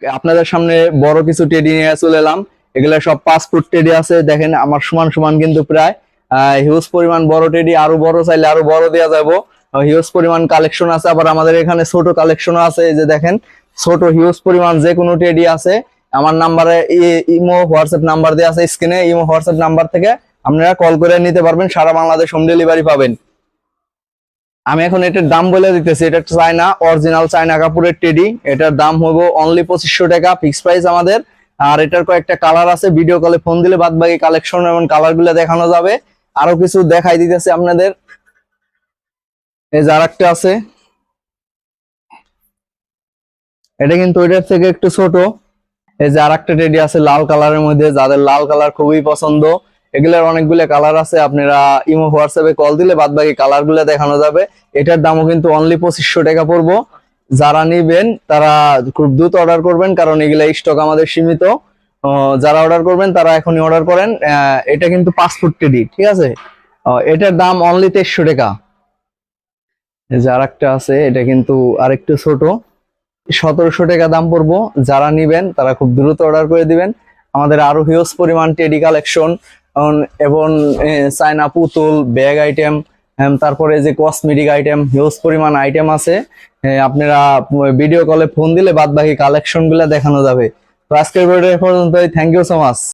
আপনাদের সামনে বড় কিছু টেডি নিয়ে চলে এলাম। এগুলা সব 5 ফুট টেডি আছে, দেখেন আমার সমান সমান কিন্তু প্রায় হিউজ পরিমাণ বড় টেডি, আরো বড় চাইলে আরো বড় দেওয়া যাবো। হিউজ পরিমাণ কালেকশন আছে, আবার আমাদের এখানে ছোট কালেকশন আছে। এই যে দেখেন ছোট হিউজ পরিমাণ যে কোনো টেডি আছে। আমার নাম্বারে ইমো হোয়াটসঅ্যাপ নাম্বার দেওয়া আছে স্ক্রিনে, ইমো হোয়াটসঅ্যাপ নাম্বার থেকে আপনারা কল করে নিতে পারবেন, সারা বাংলাদেশ হোম ডেলিভারি পাবেন। আমি এখন এটার দাম বলে দিতেছি। এটা চায়না অরিজিনাল চায়না কাপড়ের টেডি, এটার দাম হবো অনলি 2500 টাকা, ফিক্স প্রাইস আমাদের। আর এটার কয়েকটা কালার আছে, ভিডিও কলে ফোন দিলে বাদ বাকি কালেকশন এবং কালার গুলো দেখানো যাবে। আরো কিছু দেখাই দিতেছে আপনাদের। এই যে আরেকটা আছে, এটা কিন্তু এটার থেকে একটু ছোট। এই যে আরেকটা টেডি আছে লাল কালারের মধ্যে, যাদের লাল কালার খুবই পছন্দ। এগুলোর অনেকগুলো কালার আছে, আপনারা ইমো হোয়াটসঅ্যাপে কল দিলে বাদ বাকি কালার গুলো দেখানো যাবে। এটার দামও কিন্তু অনলি 2500 টাকা পড়বো। যারা নিবেন তারা খুব দ্রুত অর্ডার করবেন, কারণ এগুলা স্টক আমাদের সীমিত। যারা অর্ডার করবেন তারা এখনই অর্ডার করেন। এটা কিন্তু 5 ফুট টেডি, ঠিক আছে। এটার দাম অনলি 2300 টাকা। এই যে আরেকটা আছে, এটা কিন্তু আরেকটু ছোট, 1700 টাকা দাম পড়বো। যারা নিবেন তারা খুব দ্রুত অর্ডার করে দিবেন। আমাদের আরো হিউজ পরিমাণ টেডি কালেকশন এবং চায়না পুতুল, ব্যাগ আইটেম, তারপরে যে কসমেটিক আইটেম, হিউজ পরিমাণ আইটেম আছে। আপনারা ভিডিও কলে ফোন দিলে বাদ বাকি কালেকশন গুলা দেখানো যাবে। তো আজকের ভিডিও পর্যন্তই, থ্যাংক ইউ সো মাচ।